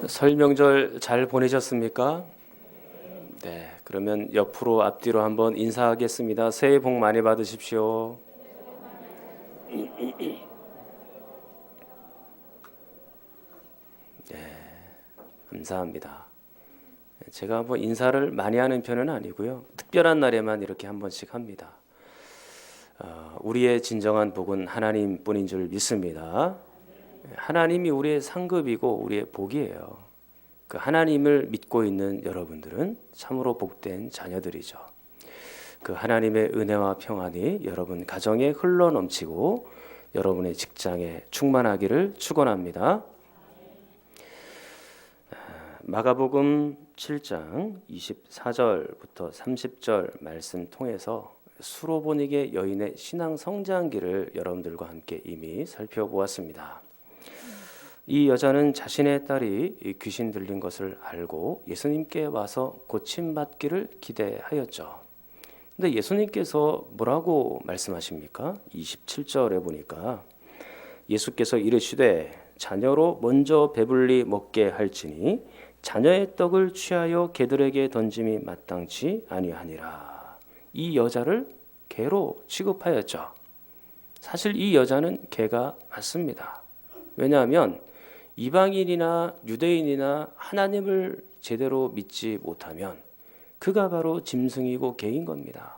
설 명절 잘 보내셨습니까? 네, 그러면 옆으로 앞뒤로 한번 인사하겠습니다. 새해 복 많이 받으십시오. 감사합니다. 제가 뭐 인사를 많이 하는 편은 아니고요. 특별한 날에만 이렇게 한 번씩 합니다. 우리의 진정한 복은 하나님뿐인 줄 믿습니다. 하나님이 우리의 상급이고 우리의 복이에요. 그 하나님을 믿고 있는 여러분들은 참으로 복된 자녀들이죠. 그 하나님의 은혜와 평안이 여러분 가정에 흘러 넘치고 여러분의 직장에 충만하기를 축원합니다. 마가복음 7장 24절부터 30절 말씀 통해서 수로보니게 여인의 신앙 성장기를 여러분들과 함께 이미 살펴보았습니다. 이 여자는 자신의 딸이 귀신 들린 것을 알고 예수님께 와서 고침받기를 기대하였죠. 근데 예수님께서 뭐라고 말씀하십니까? 27절에 보니까 예수께서 이르시되 자녀로 먼저 배불리 먹게 할지니 자녀의 떡을 취하여 개들에게 던짐이 마땅치 아니하니라. 이 여자를 개로 취급하였죠. 사실 이 여자는 개가 맞습니다. 왜냐하면 이방인이나 유대인이나 하나님을 제대로 믿지 못하면 그가 바로 짐승이고 개인 겁니다.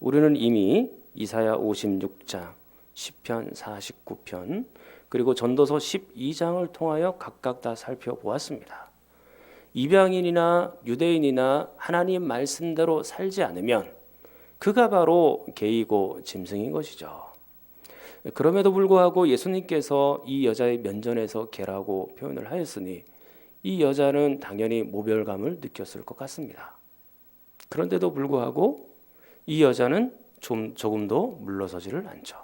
우리는 이미 이사야 56장, 시편 49편, 그리고 전도서 12장을 통하여 각각 다 살펴보았습니다. 이방인이나 유대인이나 하나님 말씀대로 살지 않으면 그가 바로 개이고 짐승인 것이죠. 그럼에도 불구하고 예수님께서 이 여자의 면전에서 개라고 표현을 하였으니 이 여자는 당연히 모멸감을 느꼈을 것 같습니다. 그런데도 불구하고 이 여자는 조금도 물러서지를 않죠.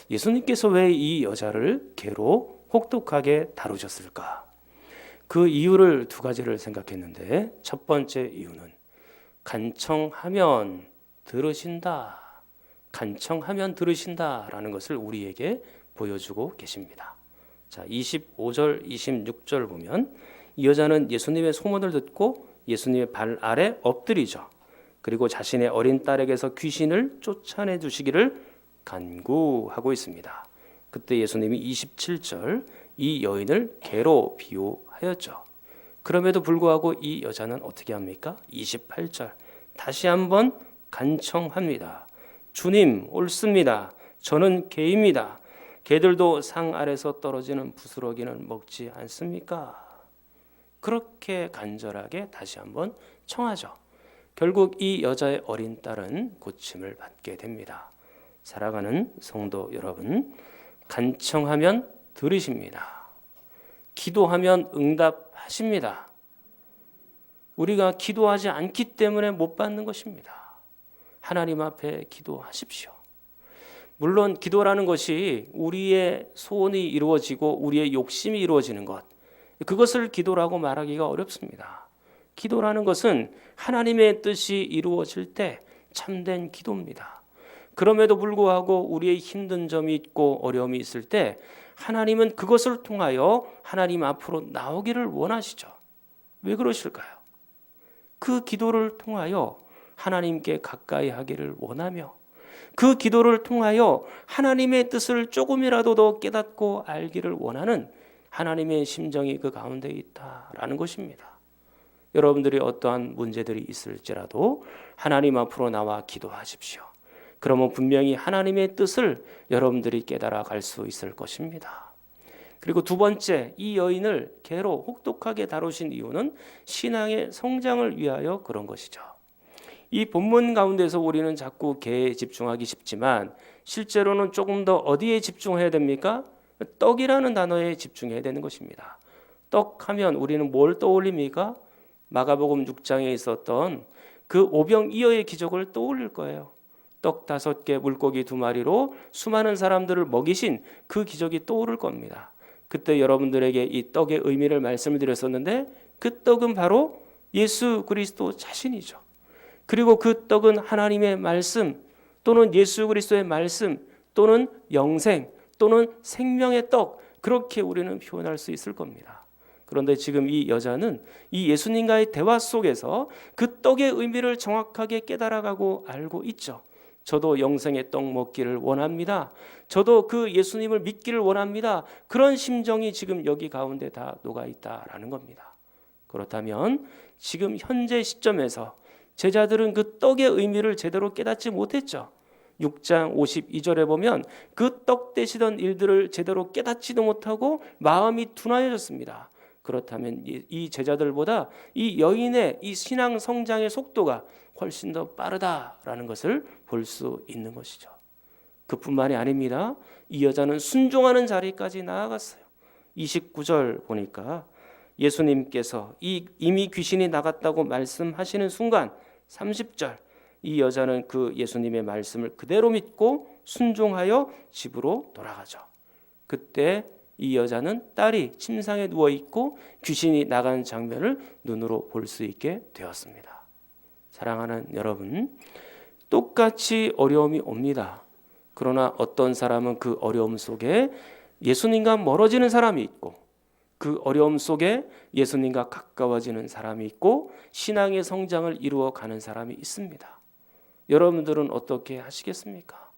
예수님께서 왜 이 여자를 개로 혹독하게 다루셨을까? 그 이유를 두 가지를 생각했는데 첫 번째 이유는 간청하면 들으신다. 간청하면 들으신다라는 것을 우리에게 보여주고 계십니다. 자, 25절, 26절 보면 이 여자는 예수님의 소문을 듣고 예수님의 발 아래 엎드리죠. 그리고 자신의 어린 딸에게서 귀신을 쫓아내 주시기를 간구하고 있습니다. 그때 예수님이 27절 이 여인을 개로 비유하였죠. 그럼에도 불구하고 이 여자는 어떻게 합니까? 28절 다시 한번 간청합니다. 주님 옳습니다. 저는 개입니다. 개들도 상 아래서 떨어지는 부스러기는 먹지 않습니까? 그렇게 간절하게 다시 한번 청하죠. 결국 이 여자의 어린 딸은 고침을 받게 됩니다. 사랑하는 성도 여러분, 간청하면 들으십니다. 기도하면 응답하십니다. 우리가 기도하지 않기 때문에 못 받는 것입니다. 하나님 앞에 기도하십시오. 물론 기도라는 것이 우리의 소원이 이루어지고 우리의 욕심이 이루어지는 것, 그것을 기도라고 말하기가 어렵습니다. 기도라는 것은 하나님의 뜻이 이루어질 때 참된 기도입니다. 그럼에도 불구하고 우리의 힘든 점이 있고 어려움이 있을 때 하나님은 그것을 통하여 하나님 앞으로 나오기를 원하시죠. 왜 그러실까요? 그 기도를 통하여 하나님께 가까이 하기를 원하며 그 기도를 통하여 하나님의 뜻을 조금이라도 더 깨닫고 알기를 원하는 하나님의 심정이 그 가운데 있다라는 것입니다. 여러분들이 어떠한 문제들이 있을지라도 하나님 앞으로 나와 기도하십시오. 그러면 분명히 하나님의 뜻을 여러분들이 깨달아 갈 수 있을 것입니다. 그리고 두 번째, 이 여인을 개로 혹독하게 다루신 이유는 신앙의 성장을 위하여 그런 것이죠. 이 본문 가운데서 우리는 자꾸 개에 집중하기 쉽지만 실제로는 조금 더 어디에 집중해야 됩니까? 떡이라는 단어에 집중해야 되는 것입니다. 떡하면 우리는 뭘 떠올립니까? 마가복음 6장에 있었던 그 오병이어의 기적을 떠올릴 거예요. 떡 5개, 물고기 2마리로 수많은 사람들을 먹이신 그 기적이 떠오를 겁니다. 그때 여러분들에게 이 떡의 의미를 말씀을 드렸었는데 그 떡은 바로 예수 그리스도 자신이죠. 그리고 그 떡은 하나님의 말씀 또는 예수 그리스도의 말씀 또는 영생 또는 생명의 떡, 그렇게 우리는 표현할 수 있을 겁니다. 그런데 지금 이 여자는 이 예수님과의 대화 속에서 그 떡의 의미를 정확하게 깨달아가고 알고 있죠. 저도 영생의 떡 먹기를 원합니다. 저도 그 예수님을 믿기를 원합니다. 그런 심정이 지금 여기 가운데 다 녹아 있다라는 겁니다. 그렇다면 지금 현재 시점에서 제자들은 그 떡의 의미를 제대로 깨닫지 못했죠. 6장 52절에 보면 그 떡 되시던 일들을 제대로 깨닫지도 못하고 마음이 둔하여졌습니다. 그렇다면 이 제자들보다 이 여인의 이 신앙 성장의 속도가 훨씬 더 빠르다라는 것을 볼 수 있는 것이죠. 그뿐만이 아닙니다. 이 여자는 순종하는 자리까지 나아갔어요. 29절 보니까 예수님께서 이미 귀신이 나갔다고 말씀하시는 순간 30절 이 여자는 그 예수님의 말씀을 그대로 믿고 순종하여 집으로 돌아가죠. 그때 이 여자는 딸이 침상에 누워 있고 귀신이 나간 장면을 눈으로 볼 수 있게 되었습니다. 사랑하는 여러분, 똑같이 어려움이 옵니다. 그러나 어떤 사람은 그 어려움 속에 예수님과 멀어지는 사람이 있고 그 어려움 속에 예수님과 가까워지는 사람이 있고 신앙의 성장을 이루어 가는 사람이 있습니다. 여러분들은 어떻게 하시겠습니까?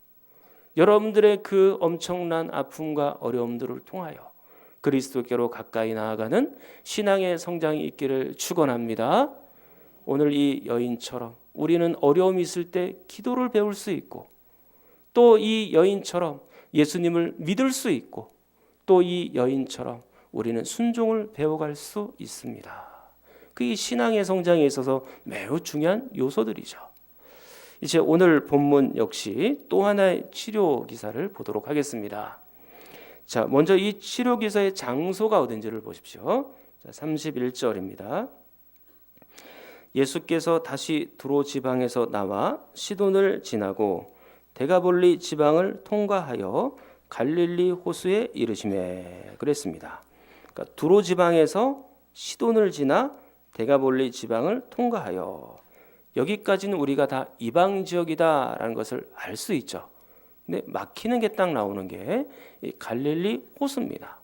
여러분들의 그 엄청난 아픔과 어려움들을 통하여 그리스도께로 가까이 나아가는 신앙의 성장이 있기를 축원합니다. 오늘 이 여인처럼 우리는 어려움이 있을 때 기도를 배울 수 있고 또 이 여인처럼 예수님을 믿을 수 있고 또 이 여인처럼 우리는 순종을 배워갈 수 있습니다. 그게 신앙의 성장에 있어서 매우 중요한 요소들이죠. 이제 오늘 본문 역시 또 하나의 치료 기사를 보도록 하겠습니다. 자, 먼저 이 치료 기사의 장소가 어딘지를 보십시오. 자, 31절입니다. 예수께서 다시 두로 지방에서 나와 시돈을 지나고 데가볼리 지방을 통과하여 갈릴리 호수에 이르시매 그랬습니다. 그러니까 두로 지방에서 시돈을 지나 데가볼리 지방을 통과하여 여기까지는 우리가 다 이방 지역이다라는 것을 알 수 있죠. 근데 막히는 게 딱 나오는 게 이 갈릴리 호수입니다.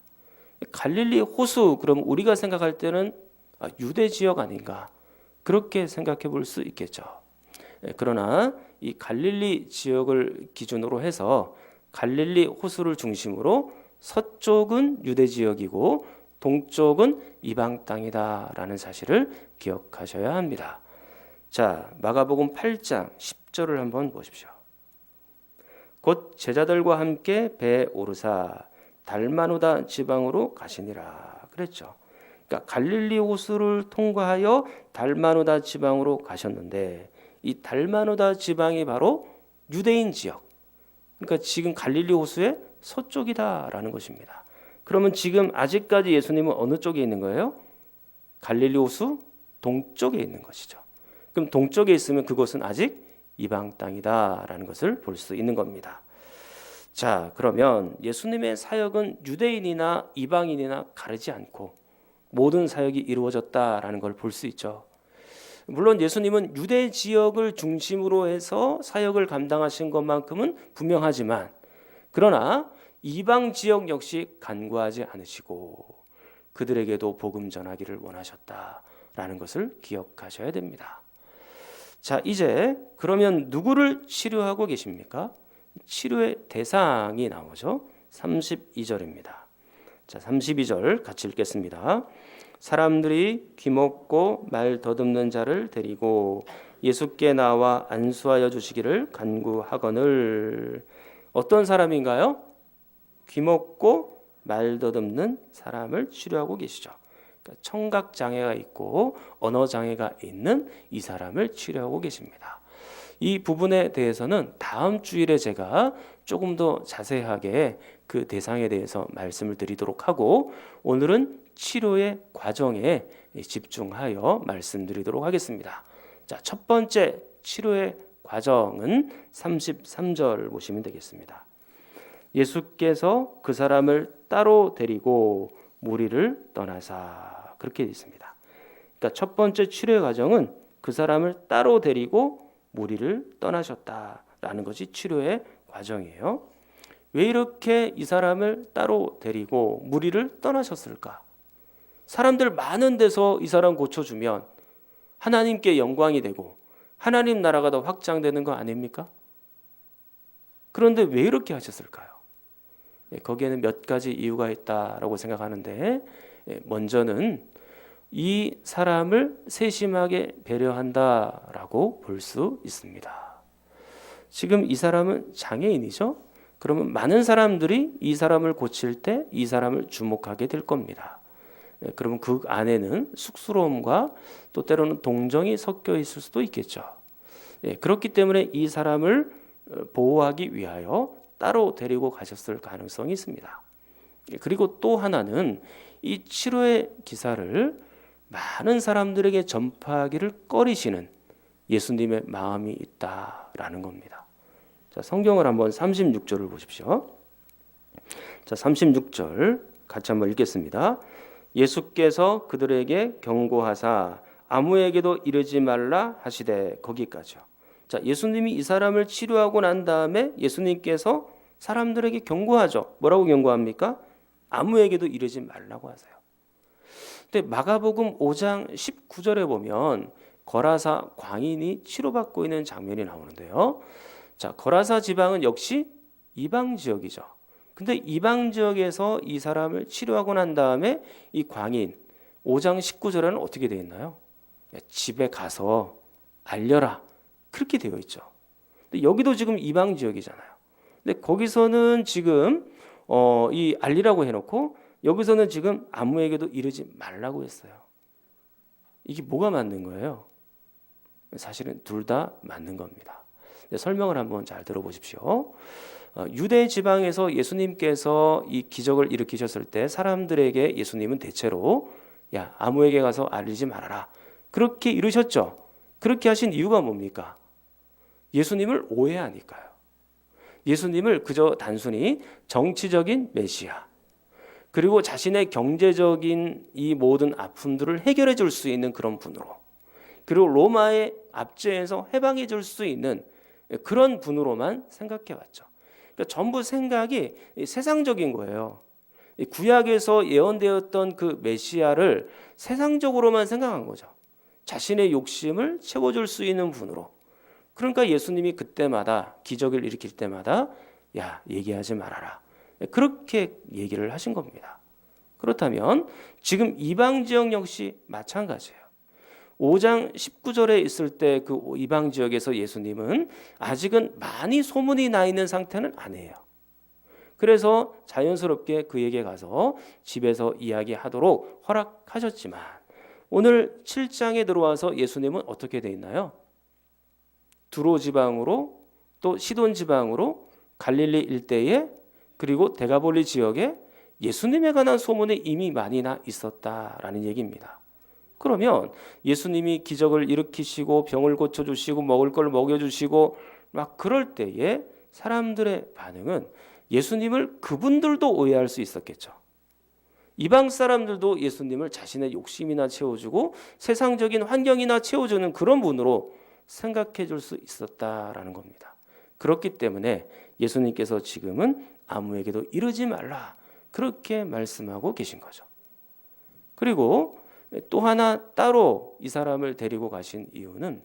갈릴리 호수 그럼 우리가 생각할 때는 유대 지역 아닌가 그렇게 생각해 볼 수 있겠죠. 그러나 이 갈릴리 지역을 기준으로 해서 갈릴리 호수를 중심으로 서쪽은 유대 지역이고 동쪽은 이방 땅이다라는 사실을 기억하셔야 합니다. 자, 마가복음 8장 10절을 한번 보십시오. 곧 제자들과 함께 배에 오르사 달마누다 지방으로 가시니라 그랬죠. 그러니까 갈릴리 호수를 통과하여 달마누다 지방으로 가셨는데 이 달마누다 지방이 바로 유대인 지역. 그러니까 지금 갈릴리 호수의 서쪽이다라는 것입니다. 그러면 지금 아직까지 예수님은 어느 쪽에 있는 거예요? 갈릴리 호수 동쪽에 있는 것이죠. 그럼 동쪽에 있으면 그곳은 아직 이방 땅이다라는 것을 볼 수 있는 겁니다. 자, 그러면 예수님의 사역은 유대인이나 이방인이나 가르지 않고 모든 사역이 이루어졌다라는 걸 볼 수 있죠. 물론 예수님은 유대 지역을 중심으로 해서 사역을 감당하신 것만큼은 분명하지만 그러나 이방 지역 역시 간과하지 않으시고 그들에게도 복음 전하기를 원하셨다라는 것을 기억하셔야 됩니다. 자, 이제 그러면 누구를 치료하고 계십니까? 치료의 대상이 나오죠. 32절입니다. 자, 32절 같이 읽겠습니다. 사람들이 귀먹고 말 더듬는 자를 데리고 예수께 나와 안수하여 주시기를 간구하거늘. 어떤 사람인가요? 귀먹고 말 더듬는 사람을 치료하고 계시죠. 그러니까 청각 장애가 있고 언어 장애가 있는 이 사람을 치료하고 계십니다. 이 부분에 대해서는 다음 주일에 제가 조금 더 자세하게 그 대상에 대해서 말씀을 드리도록 하고 오늘은 치료의 과정에 집중하여 말씀드리도록 하겠습니다. 자, 첫 번째 치료의 과정은 33절 보시면 되겠습니다. 예수께서 그 사람을 따로 데리고 무리를 떠나사 그렇게 있습니다. 그러니까 첫 번째 치료의 과정은 그 사람을 따로 데리고 무리를 떠나셨다라는 것이 치료의 과정이에요. 왜 이렇게 이 사람을 따로 데리고 무리를 떠나셨을까? 사람들 많은 데서 이 사람 고쳐주면 하나님께 영광이 되고 하나님 나라가 더 확장되는 거 아닙니까? 그런데 왜 이렇게 하셨을까요? 거기에는 몇 가지 이유가 있다라고 생각하는데, 먼저는 이 사람을 세심하게 배려한다라고 볼 수 있습니다. 지금 이 사람은 장애인이죠? 그러면 많은 사람들이 이 사람을 고칠 때 이 사람을 주목하게 될 겁니다. 그러면 그 안에는 쑥스러움과 또 때로는 동정이 섞여 있을 수도 있겠죠. 그렇기 때문에 이 사람을 보호하기 위하여 따로 데리고 가셨을 가능성이 있습니다. 그리고 또 하나는 이 치료의 기사를 많은 사람들에게 전파하기를 꺼리시는 예수님의 마음이 있다라는 겁니다. 자, 성경을 한번 36절을 보십시오. 자, 36절 같이 한번 읽겠습니다. 예수께서 그들에게 경고하사 아무에게도 이르지 말라 하시되, 거기까지요. 자, 예수님이 이 사람을 치료하고 난 다음에 예수님께서 사람들에게 경고하죠. 뭐라고 경고합니까? 아무에게도 이르지 말라고 하세요. 근데 마가복음 5장 19절에 보면 거라사 광인이 치료받고 있는 장면이 나오는데요. 자, 거라사 지방은 역시 이방 지역이죠. 근데 이방 지역에서 이 사람을 치료하고 난 다음에 이 광인 5장 19절에는 어떻게 되어 있나요? 집에 가서 알려라. 그렇게 되어 있죠. 근데 여기도 지금 이방 지역이잖아요. 근데 거기서는 지금 이 알리라고 해놓고 여기서는 지금 아무에게도 이르지 말라고 했어요. 이게 뭐가 맞는 거예요? 사실은 둘 다 맞는 겁니다. 설명을 한번 잘 들어보십시오. 유대 지방에서 예수님께서 이 기적을 일으키셨을 때 사람들에게 예수님은 대체로 야, 아무에게 가서 알리지 말아라. 그렇게 이르셨죠. 그렇게 하신 이유가 뭡니까? 예수님을 오해하니까요. 예수님을 그저 단순히 정치적인 메시아, 그리고 자신의 경제적인 이 모든 아픔들을 해결해 줄 수 있는 그런 분으로, 그리고 로마의 압제에서 해방해 줄 수 있는 그런 분으로만 생각해 왔죠. 그러니까 전부 생각이 세상적인 거예요. 구약에서 예언되었던 그 메시아를 세상적으로만 생각한 거죠. 자신의 욕심을 채워줄 수 있는 분으로. 그러니까 예수님이 그때마다 기적을 일으킬 때마다 야, 얘기하지 말아라. 그렇게 얘기를 하신 겁니다. 그렇다면 지금 이방 지역 역시 마찬가지예요. 5장 19절에 있을 때 그 이방 지역에서 예수님은 아직은 많이 소문이 나 있는 상태는 아니에요. 그래서 자연스럽게 그에게 가서 집에서 이야기하도록 허락하셨지만 오늘 7장에 들어와서 예수님은 어떻게 돼 있나요? 두로 지방으로 또 시돈 지방으로 갈릴리 일대에 그리고 데가볼리 지역에 예수님에 관한 소문이 이미 많이 나 있었다라는 얘기입니다. 그러면 예수님이 기적을 일으키시고 병을 고쳐주시고 먹을 걸 먹여주시고 막 그럴 때에 사람들의 반응은 예수님을 그분들도 오해할 수 있었겠죠. 이방 사람들도 예수님을 자신의 욕심이나 채워주고 세상적인 환경이나 채워주는 그런 분으로 생각해 줄 수 있었다라는 겁니다. 그렇기 때문에 예수님께서 지금은 아무에게도 이르지 말라 그렇게 말씀하고 계신 거죠. 그리고 또 하나 따로 이 사람을 데리고 가신 이유는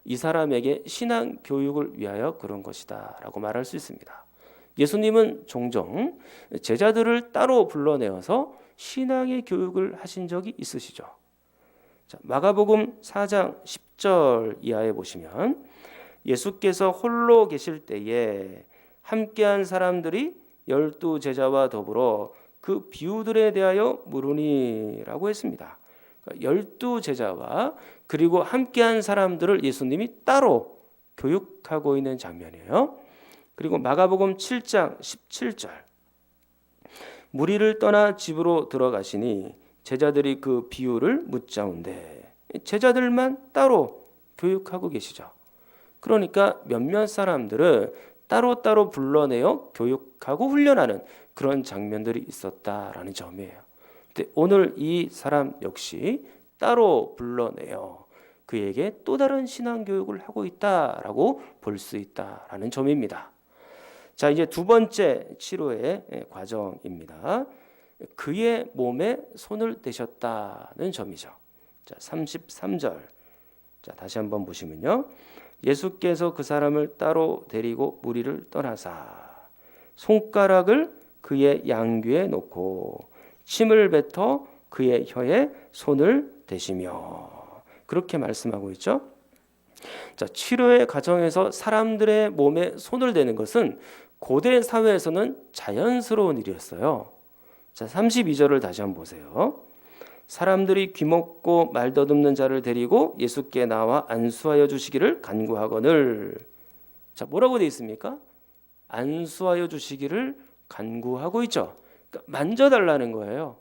이 사람에게 신앙 교육을 위하여 그런 것이다 라고 말할 수 있습니다. 예수님은 종종 제자들을 따로 불러내어서 신앙의 교육을 하신 적이 있으시죠. 자, 마가복음 4장 10절 이하에 보시면 예수께서 홀로 계실 때에 함께한 사람들이 12 제자와 더불어 그 비유들에 대하여 물으니라고 했습니다. 12 제자와 그리고 함께한 사람들을 예수님이 따로 교육하고 있는 장면이에요. 그리고 마가복음 7장 17절 무리를 떠나 집으로 들어가시니 제자들이 그 비유를 묻자온대. 제자들만 따로 교육하고 계시죠. 그러니까 몇몇 사람들을 따로따로 불러내어 교육하고 훈련하는 그런 장면들이 있었다라는 점이에요. 근데 오늘 이 사람 역시 따로 불러내어 그에게 또 다른 신앙 교육을 하고 있다라고 볼 수 있다라는 점입니다. 자, 이제 두 번째 치료의 과정입니다. 그의 몸에 손을 대셨다는 점이죠. 자, 33절. 자, 다시 한번 보시면요. 예수께서 그 사람을 따로 데리고 무리를 떠나사 손가락을 그의 양귀에 놓고 침을 뱉어 그의 혀에 손을 대시며 그렇게 말씀하고 있죠. 자, 치료의 과정에서 사람들의 몸에 손을 대는 것은 고대 사회에서는 자연스러운 일이었어요. 자, 32절을 다시 한번 보세요. 사람들이 귀먹고 말 더듬는 자를 데리고 예수께 나와 안수하여 주시기를 간구하거늘. 자, 뭐라고 되어 있습니까? 안수하여 주시기를 간구하고 있죠. 그러니까 만져달라는 거예요.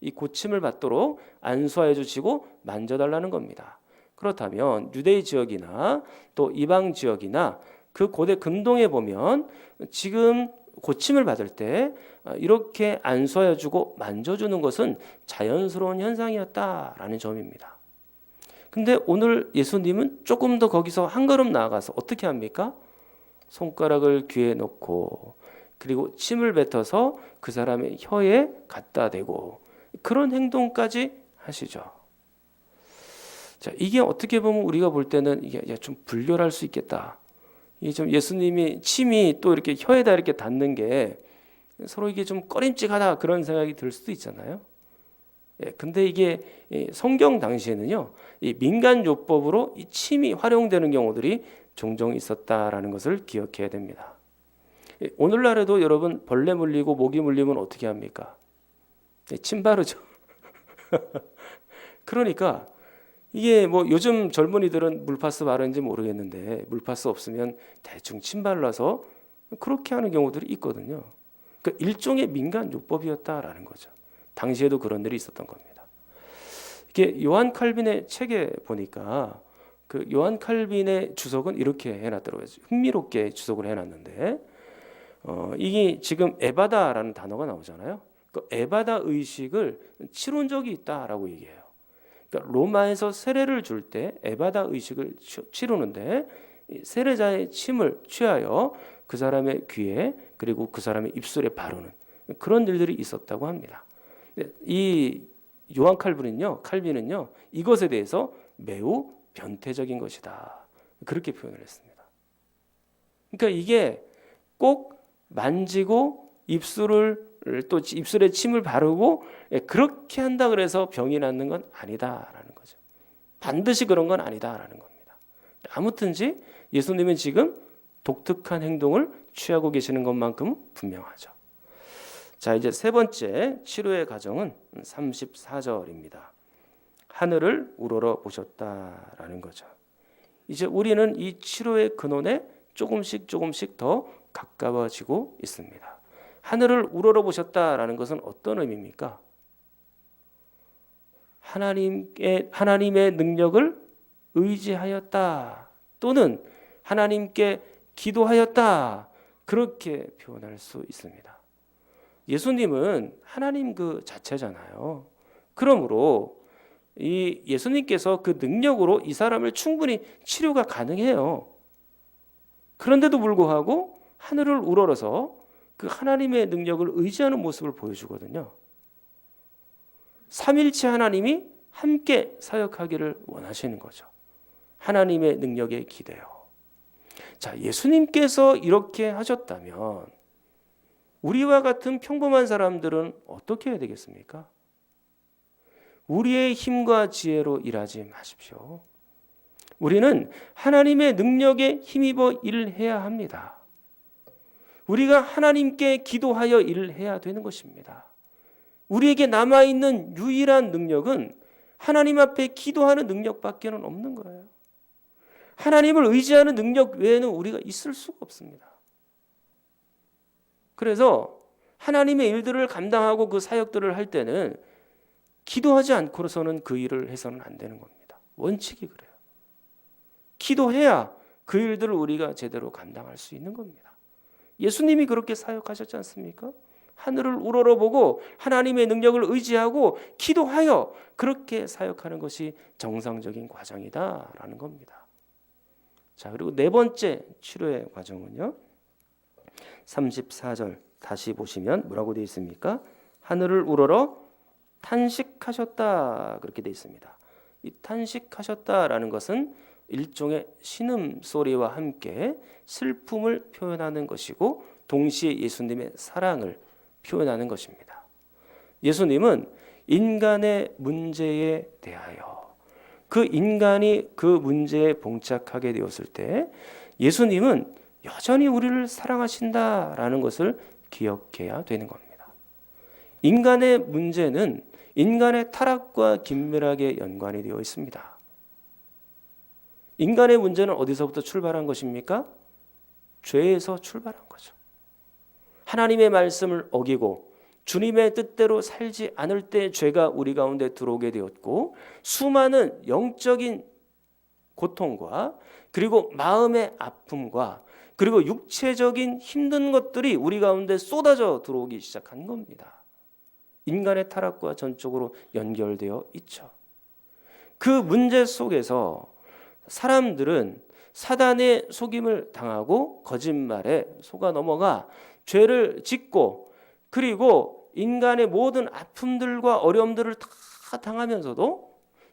이 고침을 받도록 안수하여 주시고 만져달라는 겁니다. 그렇다면 유대의 지역이나 또 이방 지역이나 그 고대 근동에 보면 지금 고침을 받을 때 이렇게 안수하여 주고 만져주는 것은 자연스러운 현상이었다라는 점입니다. 근데 오늘 예수님은 조금 더 거기서 한 걸음 나아가서 어떻게 합니까? 손가락을 귀에 넣고 그리고 침을 뱉어서 그 사람의 혀에 갖다 대고 그런 행동까지 하시죠. 자, 이게 어떻게 보면 우리가 볼 때는 이게 좀 불결할 수 있겠다. 이게 좀 예수님이 침이 또 이렇게 혀에다 이렇게 닿는 게 서로 이게 좀 꺼림칙하다 그런 생각이 들 수도 있잖아요. 예, 근데 이게 성경 당시에는요, 이 민간요법으로 이 침이 활용되는 경우들이 종종 있었다라는 것을 기억해야 됩니다. 오늘날에도 여러분 벌레 물리고 모기 물리면 어떻게 합니까? 침 바르죠. 그러니까 이게 뭐 요즘 젊은이들은 물파스 바르는지 모르겠는데 물파스 없으면 대충 침 발라서 그렇게 하는 경우들이 있거든요. 그러니까 일종의 민간요법이었다라는 거죠. 당시에도 그런 일이 있었던 겁니다. 이게 요한 칼빈의 책에 보니까 그 요한 칼빈의 주석은 이렇게 해놨더라고요. 흥미롭게 주석을 해놨는데 이게 지금 에바다라는 단어가 나오잖아요. 그 에바다 의식을 치룬 적이 있다라고 얘기해요. 그러니까 로마에서 세례를 줄 때 에바다 의식을 치르는데 세례자의 침을 취하여 그 사람의 귀에 그리고 그 사람의 입술에 바르는 그런 일들이 있었다고 합니다. 이 요한 칼빈은요 이것에 대해서 매우 변태적인 것이다 그렇게 표현을 했습니다. 그러니까 이게 꼭 만지고 또 입술에 침을 바르고 그렇게 한다 그래서 병이 낫는 건 아니다라는 거죠. 반드시 그런 건 아니다라는 겁니다. 아무튼지 예수님은 지금 독특한 행동을 취하고 계시는 것만큼은 분명하죠. 자, 이제 세 번째 치료의 과정은 34절입니다. 하늘을 우러러 보셨다라는 거죠. 이제 우리는 이 치료의 근원에 조금씩 더 가까워지고 있습니다. 하늘을 우러러 보셨다라는 것은 어떤 의미입니까? 하나님의 능력을 의지하였다 또는 하나님께 기도하였다 그렇게 표현할 수 있습니다. 예수님은 하나님 그 자체잖아요. 그러므로 이 예수님께서 그 능력으로 이 사람을 충분히 치료가 가능해요. 그런데도 불구하고 하늘을 우러러서 그 하나님의 능력을 의지하는 모습을 보여주거든요. 삼일체 하나님이 함께 사역하기를 원하시는 거죠. 하나님의 능력에 기대요. 자, 예수님께서 이렇게 하셨다면 우리와 같은 평범한 사람들은 어떻게 해야 되겠습니까? 우리의 힘과 지혜로 일하지 마십시오. 우리는 하나님의 능력에 힘입어 일을 해야 합니다. 우리가 하나님께 기도하여 일을 해야 되는 것입니다. 우리에게 남아있는 유일한 능력은 하나님 앞에 기도하는 능력밖에는 없는 거예요. 하나님을 의지하는 능력 외에는 우리가 있을 수가 없습니다. 그래서 하나님의 일들을 감당하고 그 사역들을 할 때는 기도하지 않고서는 그 일을 해서는 안 되는 겁니다. 원칙이 그래요. 기도해야 그 일들을 우리가 제대로 감당할 수 있는 겁니다. 예수님이 그렇게 사역하셨지 않습니까? 하늘을 우러러보고 하나님의 능력을 의지하고 기도하여 그렇게 사역하는 것이 정상적인 과정이다라는 겁니다. 자, 그리고 네 번째 치료의 과정은요. 34절 다시 보시면 뭐라고 되어 있습니까? 하늘을 우러러 탄식하셨다 그렇게 되어 있습니다. 이 탄식하셨다라는 것은 일종의 신음소리와 함께 슬픔을 표현하는 것이고 동시에 예수님의 사랑을 표현하는 것입니다. 예수님은 인간의 문제에 대하여 그 인간이 그 문제에 봉착하게 되었을 때 예수님은 여전히 우리를 사랑하신다라는 것을 기억해야 되는 겁니다. 인간의 문제는 인간의 타락과 긴밀하게 연관이 되어 있습니다. 인간의 문제는 어디서부터 출발한 것입니까? 죄에서 출발한 거죠. 하나님의 말씀을 어기고 주님의 뜻대로 살지 않을 때 죄가 우리 가운데 들어오게 되었고 수많은 영적인 고통과 그리고 마음의 아픔과 그리고 육체적인 힘든 것들이 우리 가운데 쏟아져 들어오기 시작한 겁니다. 인간의 타락과 전적으로 연결되어 있죠. 그 문제 속에서 사람들은 사단의 속임을 당하고 거짓말에 속아 넘어가 죄를 짓고 그리고 인간의 모든 아픔들과 어려움들을 다 당하면서도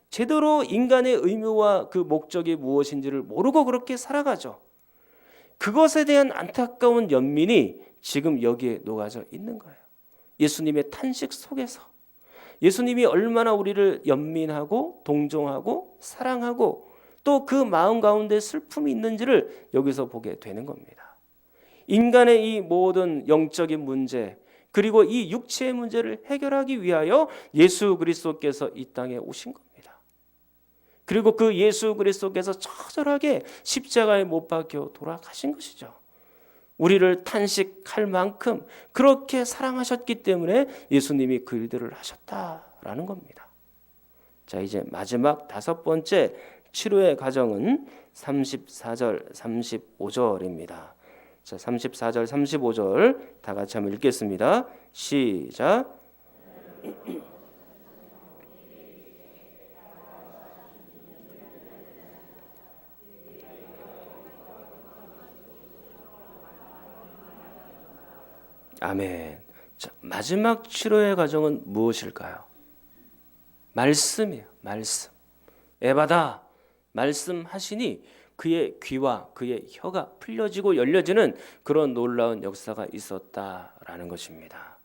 제대로 인간의 의무와 그 목적이 무엇인지를 모르고 그렇게 살아가죠. 그것에 대한 안타까운 연민이 지금 여기에 녹아져 있는 거예요. 예수님의 탄식 속에서 예수님이 얼마나 우리를 연민하고 동정하고 사랑하고 또 그 마음 가운데 슬픔이 있는지를 여기서 보게 되는 겁니다. 인간의 이 모든 영적인 문제 그리고 이 육체의 문제를 해결하기 위하여 예수 그리스도께서 이 땅에 오신 겁니다. 그리고 그 예수 그리스도께서 처절하게 십자가에 못 박혀 돌아가신 것이죠. 우리를 탄식할 만큼 그렇게 사랑하셨기 때문에 예수님이 그 일들을 하셨다라는 겁니다. 자, 이제 마지막 다섯 번째 치료의 과정은 34절, 35절입니다. 자, 34절, 35절 다 같이 한번 읽겠습니다. 시작. 아멘. 자, 마지막 치료의 과정은 무엇일까요? 말씀이에요. 말씀. 에바다 말씀하시니 그의 귀와 그의 혀가 풀려지고 열려지는 그런 놀라운 역사가 있었다라는 것입니다.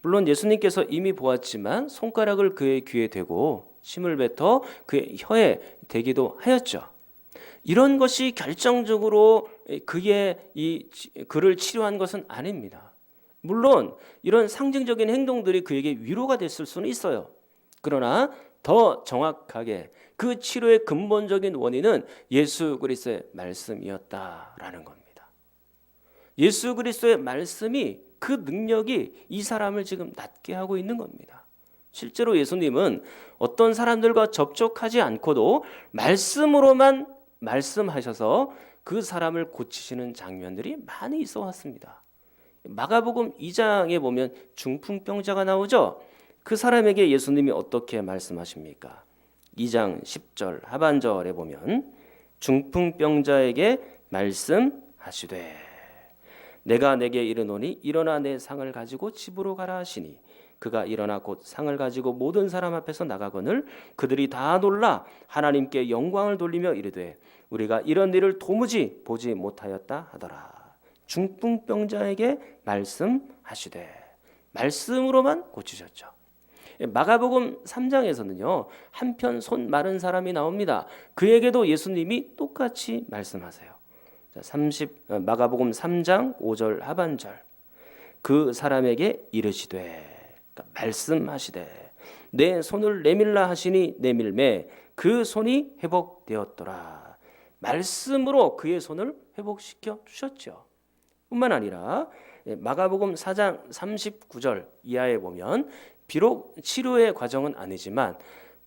물론 예수님께서 이미 보았지만 손가락을 그의 귀에 대고 침을 뱉어 그의 혀에 대기도 하였죠. 이런 것이 결정적으로 그를 치료한 것은 아닙니다. 물론 이런 상징적인 행동들이 그에게 위로가 됐을 수는 있어요. 그러나 더 정확하게 그 치료의 근본적인 원인은 예수 그리스도의 말씀이었다라는 겁니다. 예수 그리스도의 말씀이 그 능력이 이 사람을 지금 낫게 하고 있는 겁니다. 실제로 예수님은 어떤 사람들과 접촉하지 않고도 말씀으로만 말씀하셔서 그 사람을 고치시는 장면들이 많이 있어 왔습니다. 마가복음 2장에 보면 중풍병자가 나오죠. 그 사람에게 예수님이 어떻게 말씀하십니까? 2장 10절 하반절에 보면 중풍병자에게 말씀하시되 내가 내게 이르노니 일어나 내 상을 가지고 집으로 가라 하시니 그가 일어나 곧 상을 가지고 모든 사람 앞에서 나가거늘 그들이 다 놀라 하나님께 영광을 돌리며 이르되 우리가 이런 일을 도무지 보지 못하였다 하더라. 중풍병자에게 말씀하시되 말씀으로만 고치셨죠. 마가복음 3장에서는요 한편 손 마른 사람이 나옵니다. 그에게도 예수님이 똑같이 말씀하세요. 마가복음 3장 5절 하반절 그 사람에게 이르시되 그러니까 말씀하시되 내 손을 내밀라 하시니 내밀매 그 손이 회복되었더라. 말씀으로 그의 손을 회복시켜 주셨죠. 뿐만 아니라 마가복음 4장 39절 이하에 보면 비록 치료의 과정은 아니지만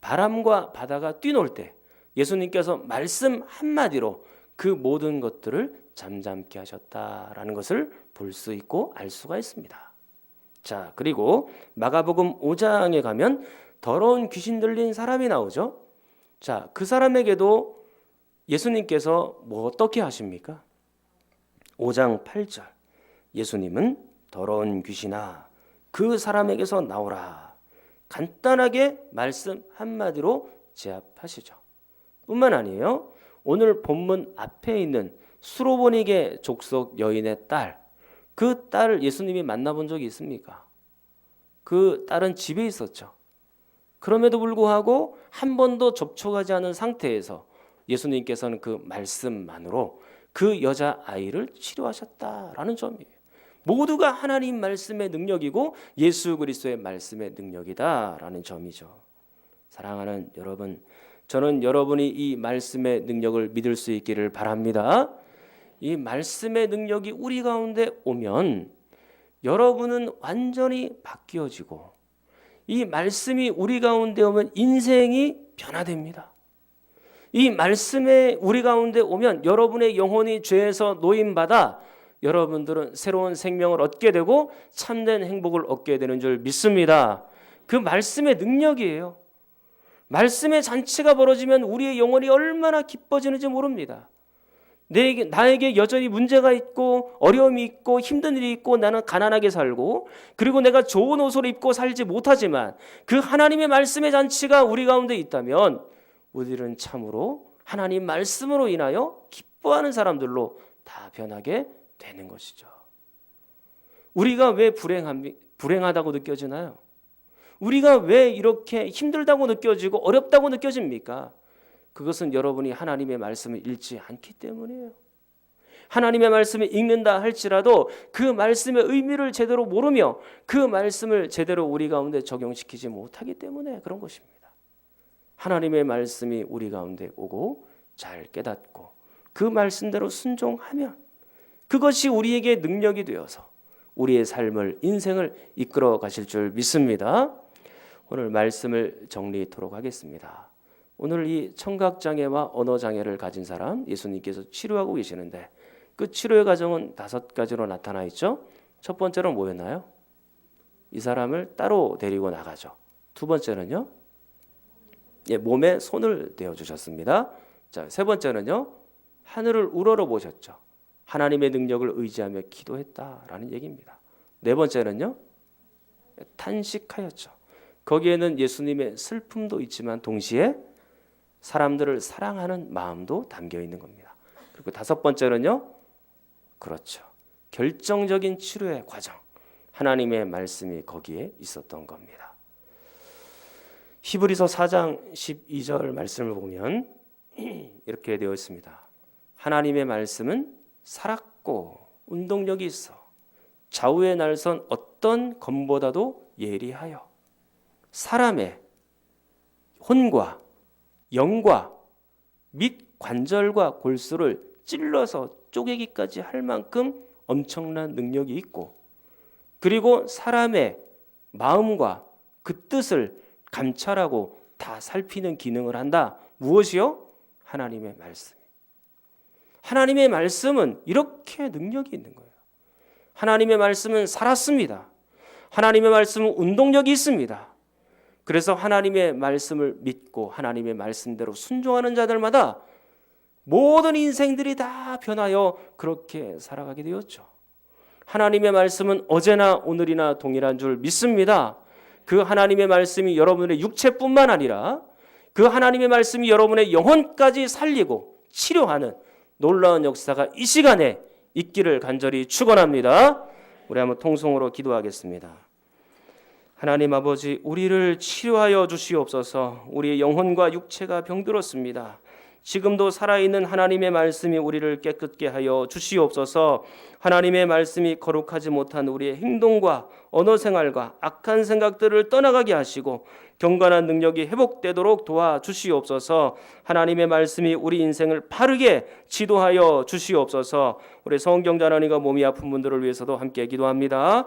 바람과 바다가 뛰놀 때 예수님께서 말씀 한마디로 그 모든 것들을 잠잠케 하셨다라는 것을 볼 수 있고 알 수가 있습니다. 자, 그리고 마가복음 5장에 가면 더러운 귀신 들린 사람이 나오죠. 자, 그 사람에게도 예수님께서 뭐 어떻게 하십니까? 5장 8절 예수님은 더러운 귀신아 그 사람에게서 나오라. 간단하게 말씀 한마디로 제압하시죠. 뿐만 아니에요. 오늘 본문 앞에 있는 수로보니게 족속 여인의 딸, 그 딸을 예수님이 만나본 적이 있습니까? 그 딸은 집에 있었죠. 그럼에도 불구하고 한 번도 접촉하지 않은 상태에서 예수님께서는 그 말씀만으로 그 여자아이를 치료하셨다라는 점이에요. 모두가 하나님 말씀의 능력이고 예수 그리스도의 말씀의 능력이다라는 점이죠. 사랑하는 여러분, 저는 여러분이 이 말씀의 능력을 믿을 수 있기를 바랍니다. 이 말씀의 능력이 우리 가운데 오면 여러분은 완전히 바뀌어지고, 이 말씀이 우리 가운데 오면 인생이 변화됩니다. 이 말씀에 우리 가운데 오면 여러분의 영혼이 죄에서 노임받아 여러분들은 새로운 생명을 얻게 되고 참된 행복을 얻게 되는 줄 믿습니다. 그 말씀의 능력이에요. 말씀의 잔치가 벌어지면 우리의 영혼이 얼마나 기뻐지는지 모릅니다. 나에게 여전히 문제가 있고 어려움이 있고 힘든 일이 있고 나는 가난하게 살고 그리고 내가 좋은 옷을 입고 살지 못하지만 그 하나님의 말씀의 잔치가 우리 가운데 있다면 우리는 참으로 하나님 말씀으로 인하여 기뻐하는 사람들로 다 변하게 되는 것이죠. 우리가 왜 불행하다고 느껴지나요? 우리가 왜 이렇게 힘들다고 느껴지고 어렵다고 느껴집니까? 그것은 여러분이 하나님의 말씀을 읽지 않기 때문이에요. 하나님의 말씀을 읽는다 할지라도 그 말씀의 의미를 제대로 모르며 그 말씀을 제대로 우리 가운데 적용시키지 못하기 때문에 그런 것입니다. 하나님의 말씀이 우리 가운데 오고 잘 깨닫고 그 말씀대로 순종하면 그것이 우리에게 능력이 되어서 우리의 삶을, 인생을 이끌어 가실 줄 믿습니다. 오늘 말씀을 정리하도록 하겠습니다. 오늘 이 청각장애와 언어장애를 가진 사람 예수님께서 치료하고 계시는데 그 치료의 과정은 5가지로 나타나 있죠. 첫 번째로 뭐였나요? 이 사람을 따로 데리고 나가죠. 두 번째는요, 몸에 손을 대어주셨습니다. 자, 세 번째는요, 하늘을 우러러 보셨죠. 하나님의 능력을 의지하며 기도했다라는 얘기입니다. 네 번째는요, 탄식하였죠. 거기에는 예수님의 슬픔도 있지만 동시에 사람들을 사랑하는 마음도 담겨 있는 겁니다. 그리고 5번째는요, 그렇죠, 결정적인 치료의 과정, 하나님의 말씀이 거기에 있었던 겁니다. 히브리서 4장 12절 말씀을 보면 이렇게 되어 있습니다. 하나님의 말씀은 살았고 운동력이 있어 좌우의 날선 어떤 검보다도 예리하여 사람의 혼과 영과 및 관절과 골수를 찔러서 쪼개기까지 할 만큼 엄청난 능력이 있고, 그리고 사람의 마음과 그 뜻을 감찰하고 다 살피는 기능을 한다. 무엇이요? 하나님의 말씀. 하나님의 말씀은 이렇게 능력이 있는 거예요. 하나님의 말씀은 살았습니다. 하나님의 말씀은 운동력이 있습니다. 그래서 하나님의 말씀을 믿고 하나님의 말씀대로 순종하는 자들마다 모든 인생들이 다 변하여 그렇게 살아가게 되었죠. 하나님의 말씀은 어제나 오늘이나 동일한 줄 믿습니다. 그 하나님의 말씀이 여러분의 육체뿐만 아니라 그 하나님의 말씀이 여러분의 영혼까지 살리고 치료하는 놀라운 역사가 이 시간에 있기를 간절히 축원합니다. 우리 한번 통성으로 기도하겠습니다. 하나님 아버지, 우리를 치료하여 주시옵소서. 우리의 영혼과 육체가 병들었습니다. 지금도 살아있는 하나님의 말씀이 우리를 깨끗게 하여 주시옵소서. 하나님의 말씀이 거룩하지 못한 우리의 행동과 언어 생활과 악한 생각들을 떠나가게 하시고 경건한 능력이 회복되도록 도와주시옵소서. 하나님의 말씀이 우리 인생을 바르게 지도하여 주시옵소서. 우리 성경자 하나님과 몸이 아픈 분들을 위해서도 함께 기도합니다.